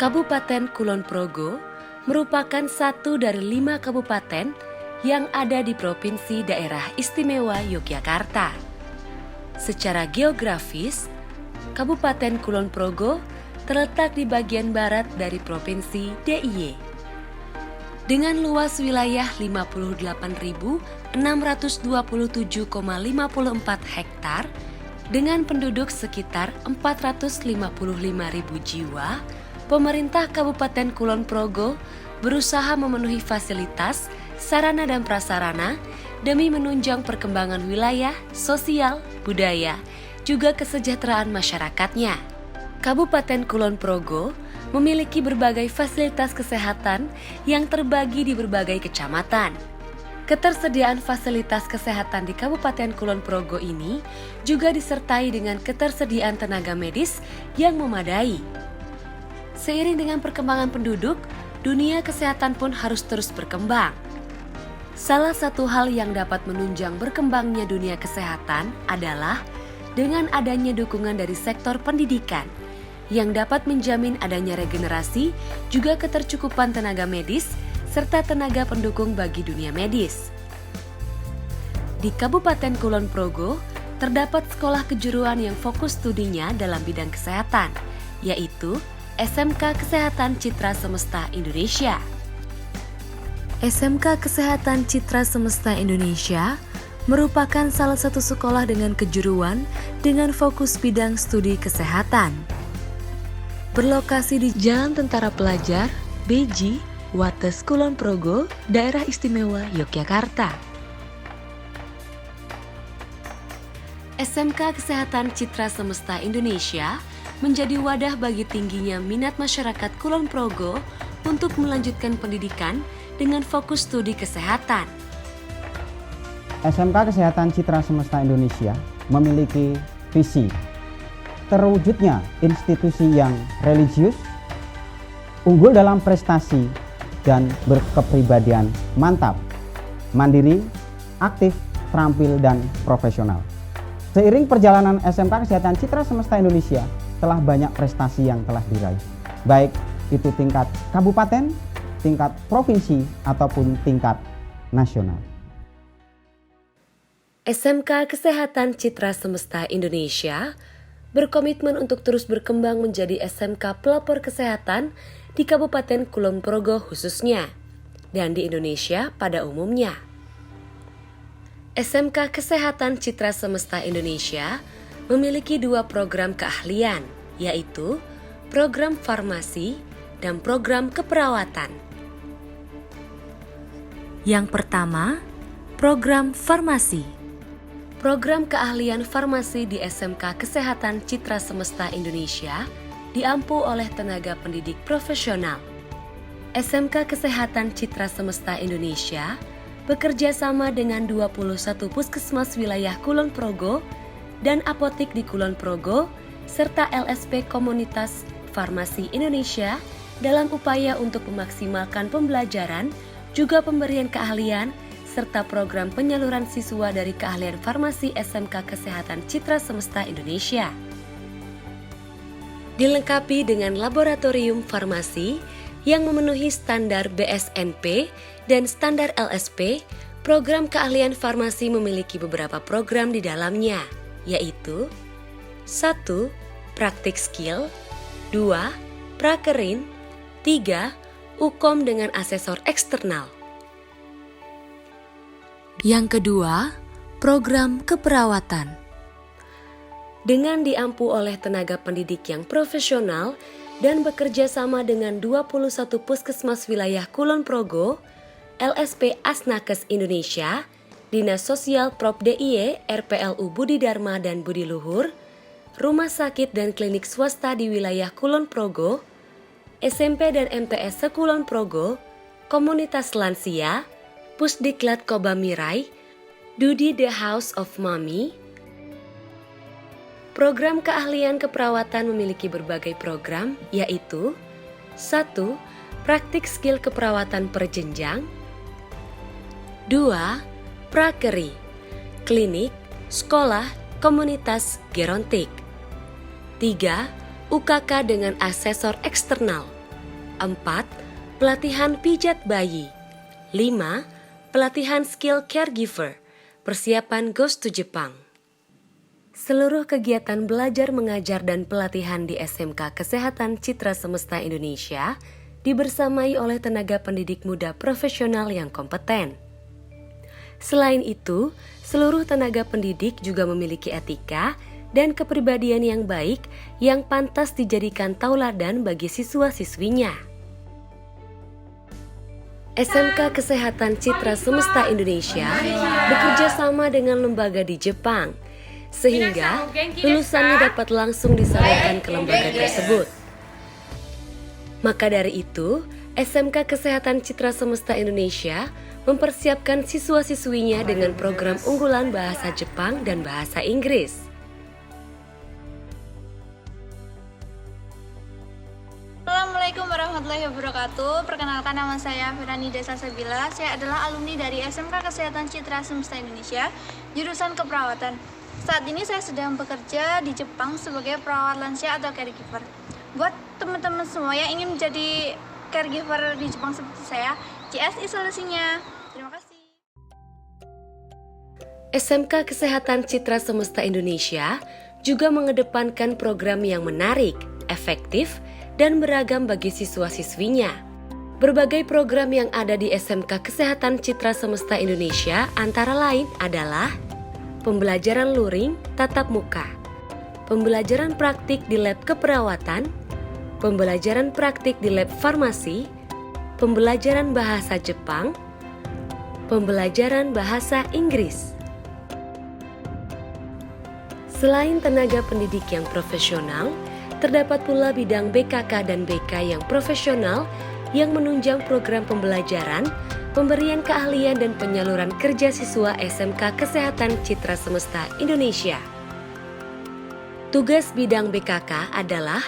Kabupaten Kulon Progo merupakan satu dari 5 kabupaten yang ada di Provinsi Daerah Istimewa Yogyakarta. Secara geografis, Kabupaten Kulon Progo terletak di bagian barat dari Provinsi DIY. Dengan luas wilayah 58.627,54 hektar dengan penduduk sekitar 455.000 jiwa, pemerintah Kabupaten Kulon Progo berusaha memenuhi fasilitas, sarana dan prasarana demi menunjang perkembangan wilayah, sosial, budaya, juga kesejahteraan masyarakatnya. Kabupaten Kulon Progo memiliki berbagai fasilitas kesehatan yang terbagi di berbagai kecamatan. Ketersediaan fasilitas kesehatan di Kabupaten Kulon Progo ini juga disertai dengan ketersediaan tenaga medis yang memadai. Seiring dengan perkembangan penduduk, dunia kesehatan pun harus terus berkembang. Salah satu hal yang dapat menunjang berkembangnya dunia kesehatan adalah dengan adanya dukungan dari sektor pendidikan yang dapat menjamin adanya regenerasi, juga ketercukupan tenaga medis, serta tenaga pendukung bagi dunia medis. Di Kabupaten Kulon Progo, terdapat sekolah kejuruan yang fokus studinya dalam bidang kesehatan, yaitu SMK Kesehatan Citra Semesta Indonesia. SMK Kesehatan Citra Semesta Indonesia merupakan salah satu sekolah dengan kejuruan dengan fokus bidang studi kesehatan. Berlokasi di Jalan Tentara Pelajar, Beji, Wates, Kulon Progo, Daerah Istimewa Yogyakarta. SMK Kesehatan Citra Semesta Indonesia menjadi wadah bagi tingginya minat masyarakat Kulon Progo untuk melanjutkan pendidikan dengan fokus studi kesehatan. SMK Kesehatan Citra Semesta Indonesia memiliki visi terwujudnya institusi yang religius, unggul dalam prestasi, dan berkepribadian mantap, mandiri, aktif, terampil, dan profesional. Seiring perjalanan SMK Kesehatan Citra Semesta Indonesia, telah banyak prestasi yang telah diraih, baik itu tingkat kabupaten, tingkat provinsi, ataupun tingkat nasional. SMK Kesehatan Citra Semesta Indonesia berkomitmen untuk terus berkembang menjadi SMK pelopor kesehatan di Kabupaten Kulon Progo khususnya, dan di Indonesia pada umumnya. SMK Kesehatan Citra Semesta Indonesia memiliki 2 program keahlian, yaitu program farmasi dan program keperawatan. Yang pertama, program farmasi. Program keahlian farmasi di SMK Kesehatan Citra Semesta Indonesia diampu oleh tenaga pendidik profesional. SMK Kesehatan Citra Semesta Indonesia bekerja sama dengan 21 puskesmas wilayah Kulon Progo dan apotik di Kulon Progo, serta LSP Komunitas Farmasi Indonesia dalam upaya untuk memaksimalkan pembelajaran, juga pemberian keahlian, serta program penyaluran siswa dari keahlian farmasi SMK Kesehatan Citra Semesta Indonesia. Dilengkapi dengan laboratorium farmasi yang memenuhi standar BSNP dan standar LSP, program keahlian farmasi memiliki beberapa program di dalamnya, yaitu 1. Praktik skill, 2. Prakerin, 3. Ukom dengan asesor eksternal. Yang kedua, program keperawatan. Dengan diampu oleh tenaga pendidik yang profesional dan bekerja sama dengan 21 puskesmas wilayah Kulon Progo, LSP Asnakes Indonesia, Dinas Sosial Prop DIY, RPLU Budi Dharma dan Budi Luhur, rumah sakit dan klinik swasta di wilayah Kulon Progo, SMP dan MTS se-Kulon Progo, komunitas lansia, Pusdiklat Koba Mirai, Dudi The House of Mommy. Program keahlian keperawatan memiliki berbagai program, yaitu 1. Praktik skill keperawatan perjenjang, 2. Prakeri, klinik, sekolah, komunitas, gerontik. 3. UKK dengan asesor eksternal. 4. Pelatihan pijat bayi. 5. Pelatihan skill caregiver. Persiapan Goes to Jepang. Seluruh kegiatan belajar mengajar dan pelatihan di SMK Kesehatan Citra Semesta Indonesia dibersamai oleh tenaga pendidik muda profesional yang kompeten. Selain itu, seluruh tenaga pendidik juga memiliki etika dan kepribadian yang baik yang pantas dijadikan tauladan bagi siswa-siswinya. SMK Kesehatan Citra Semesta Indonesia bekerja sama dengan lembaga di Jepang, sehingga lulusannya dapat langsung disalurkan ke lembaga tersebut. Maka dari itu, SMK Kesehatan Citra Semesta Indonesia mempersiapkan siswa-siswinya dengan program unggulan bahasa Jepang dan bahasa Inggris. Assalamualaikum warahmatullahi wabarakatuh. Perkenalkan, nama saya Firani Desa Sabila. Saya adalah alumni dari SMK Kesehatan Citra Semesta Indonesia, jurusan keperawatan. Saat ini saya sedang bekerja di Jepang sebagai perawat lansia atau caregiver. Buat teman-teman semua yang ingin menjadi caregiver di Jepang seperti saya, CSI solusinya. Terima kasih. SMK Kesehatan Citra Semesta Indonesia juga mengedepankan program yang menarik, efektif, dan beragam bagi siswa-siswinya. Berbagai program yang ada di SMK Kesehatan Citra Semesta Indonesia antara lain adalah pembelajaran luring tatap muka, pembelajaran praktik di lab keperawatan, pembelajaran praktik di lab farmasi, pembelajaran bahasa Jepang, pembelajaran bahasa Inggris. Selain tenaga pendidik yang profesional, terdapat pula bidang BKK dan BK yang profesional yang menunjang program pembelajaran, pemberian keahlian dan penyaluran kerja siswa SMK Kesehatan Citra Semesta Indonesia. Tugas bidang BKK adalah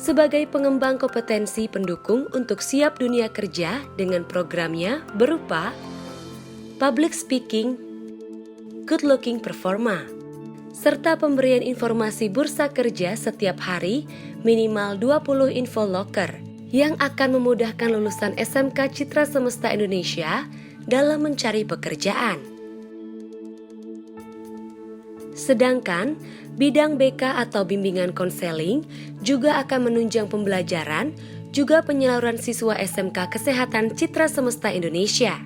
sebagai pengembang kompetensi pendukung untuk siap dunia kerja dengan programnya berupa public speaking, good looking performa, serta pemberian informasi bursa kerja setiap hari minimal 20 info locker yang akan memudahkan lulusan SMK Citra Semesta Indonesia dalam mencari pekerjaan. Sedangkan bidang BK atau bimbingan konseling juga akan menunjang pembelajaran juga penyaluran siswa SMK Kesehatan Citra Semesta Indonesia.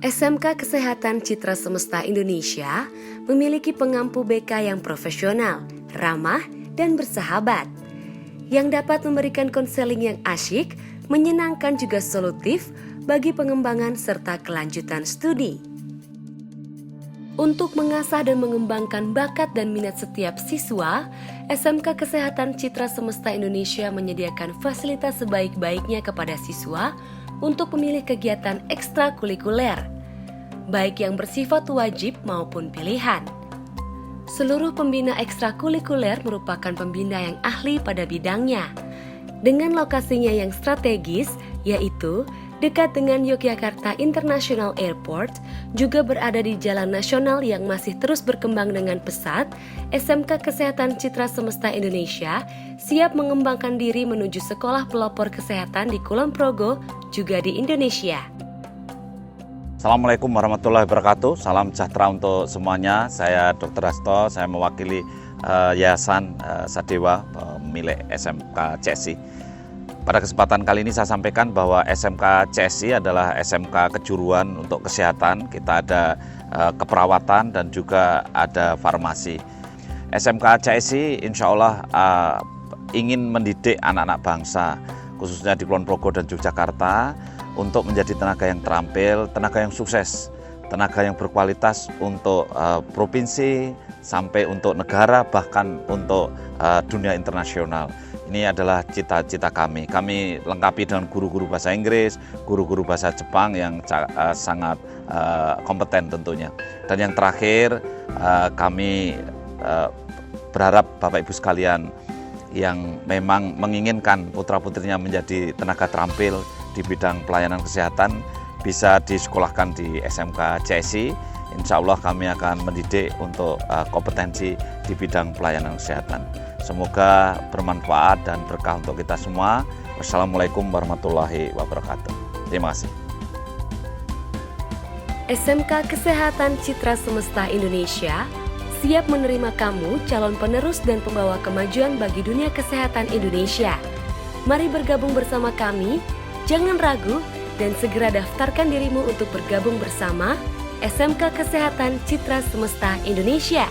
SMK Kesehatan Citra Semesta Indonesia memiliki pengampu BK yang profesional, ramah, dan bersahabat, yang dapat memberikan konseling yang asyik, menyenangkan juga solutif bagi pengembangan serta kelanjutan studi. Untuk mengasah dan mengembangkan bakat dan minat setiap siswa, SMK Kesehatan Citra Semesta Indonesia menyediakan fasilitas sebaik-baiknya kepada siswa untuk memilih kegiatan ekstrakurikuler, baik yang bersifat wajib maupun pilihan. Seluruh pembina ekstrakurikuler merupakan pembina yang ahli pada bidangnya, dengan lokasinya yang strategis, yaitu dekat dengan Yogyakarta International Airport, juga berada di jalan nasional yang masih terus berkembang dengan pesat. SMK Kesehatan Citra Semesta Indonesia siap mengembangkan diri menuju sekolah pelopor kesehatan di Kulon Progo, juga di Indonesia. Assalamualaikum warahmatullahi wabarakatuh. Salam sejahtera untuk semuanya. Saya Dr. Hasto, saya mewakili Yayasan Sadewa milik SMK CSI. Pada kesempatan kali ini saya sampaikan bahwa SMK CSI adalah SMK kejuruan untuk kesehatan. Kita ada keperawatan dan juga ada farmasi. SMK CSI insya Allah ingin mendidik anak-anak bangsa, khususnya di Kulon Progo dan Yogyakarta, untuk menjadi tenaga yang terampil, tenaga yang sukses, tenaga yang berkualitas untuk provinsi, sampai untuk negara, bahkan untuk dunia internasional. Ini adalah cita-cita kami. Kami lengkapi dengan guru-guru bahasa Inggris, guru-guru bahasa Jepang yang sangat kompeten tentunya. Dan yang terakhir, kami berharap Bapak Ibu sekalian yang memang menginginkan putra-putrinya menjadi tenaga terampil di bidang pelayanan kesehatan bisa disekolahkan di SMK CSI. Insya Allah kami akan mendidik untuk kompetensi di bidang pelayanan kesehatan. Semoga bermanfaat dan berkah untuk kita semua. Wassalamualaikum warahmatullahi wabarakatuh. Terima kasih. SMK Kesehatan Citra Semesta Indonesia siap menerima kamu, calon penerus dan pembawa kemajuan bagi dunia kesehatan Indonesia. Mari bergabung bersama kami, jangan ragu dan segera daftarkan dirimu untuk bergabung bersama SMK Kesehatan Citra Semesta Indonesia.